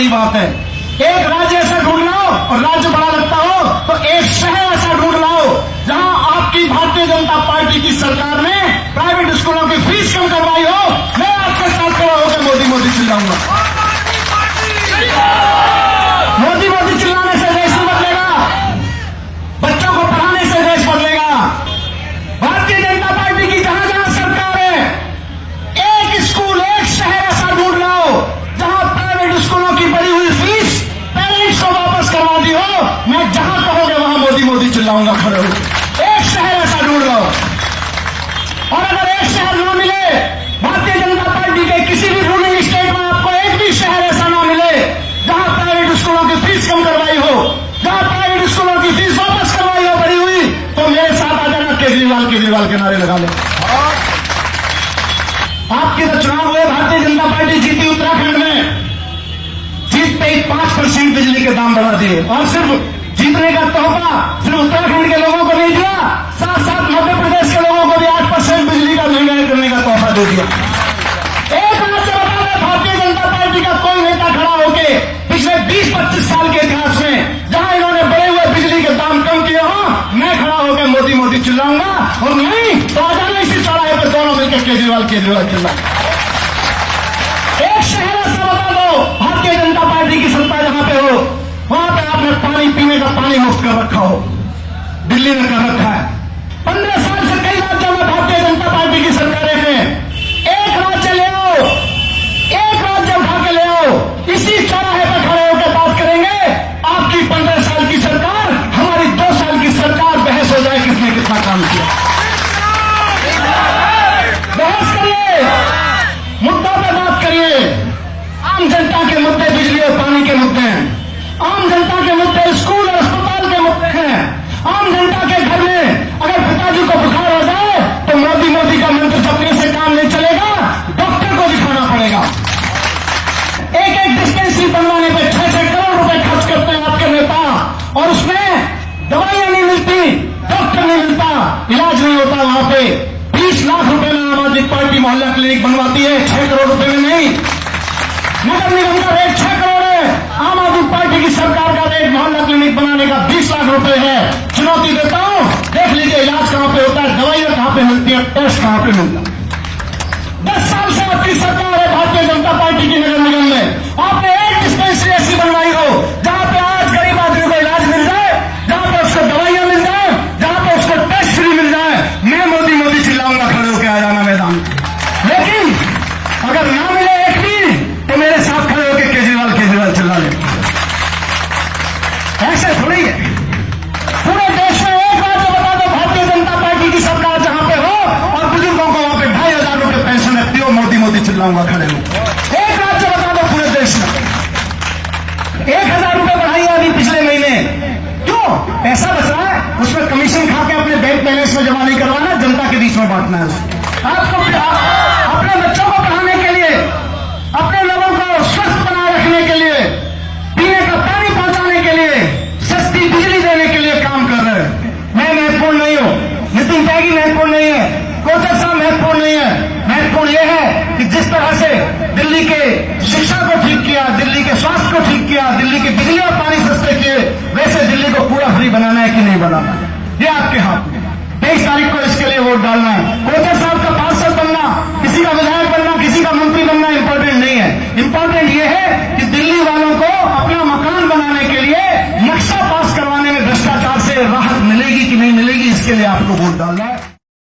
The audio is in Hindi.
बड़ी बात है। एक राज्य ऐसा ढूंढ लाओ, और राज्य बड़ा लगता हो तो एक शहर ऐसा ढूंढ लाओ जहां आपकी भारतीय जनता पार्टी की सरकार ने प्राइवेट स्कूलों की फीस कम करवाई हो। मैं आपके साथ खड़ा होकर मोदी मोदी चिल्लाऊंगा। मोदी मोदी चिल्लाने से देश नहीं बदलेगा, बच्चों को पढ़ाने से देश बदलेगा। भारतीय जनता पार्टी की जहां जहां सरकार है, एक स्कूल, एक शहर ऐसा ढूंढ लाओ जहां प्राइवेट स्कूलों की बढ़ी हुई फीस पेरेंट्स को वापस करवा दी हो। मैं जहां कहोगे वहां मोदी मोदी चिल्लाऊंगा खड़े हो। एक शहर ऐसा ढूंढ लो, और अगर एक शहर ना मिले, भारतीय जनता पार्टी के किसी भी रूलिंग स्टेट में आपको एक भी शहर ऐसा ना मिले जहां प्राइवेट स्कूलों की फीस कम करवाई हो, जहां प्राइवेट स्कूलों की फीस वापस करवाई हो बढ़ी हुई, तो मेरे साथ आ जाना, केजरीवाल के नारे लगा ले। आपके तो चुनाव हुए, भारतीय जनता पार्टी जीती उत्तराखंड में, जीतते ही 5% बिजली के दाम बढ़ा दिए, और सिर्फ जीतने का तोहफा सिर्फ उत्तराखंड के लोगों को नहीं दिया, साथ साथ मध्य प्रदेश के लोगों को भी 8% बिजली का महंगाई करने का तोहफा दे दिया। एक राज्य बता दें, भारतीय जनता पार्टी का कोई नेता खड़ा होके पिछले 20-25 साल के इतिहास में जहां इन्होंने बढ़े हुए बिजली के दाम कम किए हो, मैं खड़ा होकर मोदी मोदी चिल्लाऊंगा, और नहीं तो आ जाना इसी चौराहे पर दोनों मिलकर केजरीवाल चिल्ला। एक शहर ऐसा बता दो भारतीय जनता पार्टी की सत्ता जहां पे हो, वहां पे आपने पानी पीने का पानी मुफ्त कर रखा हो। दिल्ली ने कर रखा है। 15 साल से कई राज्यों में भारतीय जनता पार्टी की सरकारें हैं। एक राज्य ले आओ, एक राज्य उठा के ले आओ, इसी चौराहे पर खड़े होकर बात करेंगे। आपकी 15 साल की सरकार, हमारी 2 साल की सरकार, बहस हो जाए किसने कितना काम किया। बहस करिए, मुद्दों पर बात करिए। आम जनता के मुद्दे बिजली और पानी के मुद्दे हैं, आम जनता के मुद्दे स्कूल और अस्पताल के मुद्दे हैं। आम जनता के घर में अगर पिताजी को बुखार हो जाए तो मोदी मोदी का मंत्र जपने से काम नहीं चलेगा, डॉक्टर को दिखाना पड़ेगा। एक डिस्पेंसरी बनवाने पे 6-6 करोड़ रुपए खर्च करते हैं आपके नेता, और उसमें दवाइयां नहीं मिलती, डॉक्टर नहीं मिलता, इलाज नहीं होता। वहां पे 20 लाख रुपए में आम आदमी पार्टी मोहल्ला क्लिनिक बनवाती है, 6 करोड़ रुपए में नहीं। नगर निगम का रेट 6 करोड़ है, आम आदमी पार्टी की सरकार का रेट मोहल्ला क्लिनिक बनाने का 20 लाख रुपए है। चुनौती देता हूं, देख लीजिए इलाज कहां पे होता है, दवाइयां कहां पे मिलती है, टेस्ट कहां पे मिलता है। 10 साल से आपकी सरकार है भारतीय जनता पार्टी की नगर निगम में, आपने एक डिस्पेंसरी ऐसी बनवाई हो जहां पे आज गरीब आदमी को इलाज मिल जाए, जहां पे उसको दवाइयां मिल जाए, जहां पे उसको टेस्ट फ्री मिल जाए। मैं मोदी मोदी चिल्लाऊंगा, खड़े होकर आ जाना मैदान में। लेकिन अगर ना मिले एक भी, तो मेरे साथ खड़े होकर केजरीवाल चिल्ला ले। ऐसे थोड़ी है। पूरे देश में एक राज्य बता दो भारतीय जनता पार्टी की सरकार जहां पे हो और बुजुर्गों को वहां पे 2,500 रुपए पेंशन है, तो मोदी मोदी चिल्लाऊंगा खड़े हो। एक राज्य बता दो पूरे देश में 1,000 रुपए बढ़ाई अभी पिछले महीने, क्यों? पैसा बच रहा है, उसमें कमीशन खा के अपने बैंक बैलेंस में जमा नहीं करवाना, जनता के बीच में बांटना है। आपको अपने बच्चों को पढ़ाने के लिए, अपने लोगों को स्वस्थ बनाए रखने के लिए, पीने का पानी पहुंचाने के लिए, सस्ती बिजली देने के लिए काम कर रहे हैं। मैं महत्वपूर्ण नहीं हूं, नितिन त्यागी महत्वपूर्ण नहीं है, कोचर साहब महत्वपूर्ण नहीं है। महत्वपूर्ण यह है कि जिस तरह से दिल्ली के शिक्षा को ठीक किया, दिल्ली के स्वास्थ्य को ठीक किया, दिल्ली की बिजली और पानी सस्ते किए, वैसे दिल्ली को पूरा फ्री बनाना है कि नहीं बनाना है, ये आपके हाथ में। 23 तारीख को इसके लिए वोट डालना है। कोचर साहब का पार्षद बनना, किसी का विधायक बनना, किसी का मंत्री बनना इंपॉर्टेंट नहीं है। इंपॉर्टेंट यह है कि दिल्ली वालों को अपना मकान बनाने के लिए नक्शा पास करवाने में भ्रष्टाचार से राहत मिलेगी कि नहीं मिलेगी, इसके लिए आपको वोट डालना है।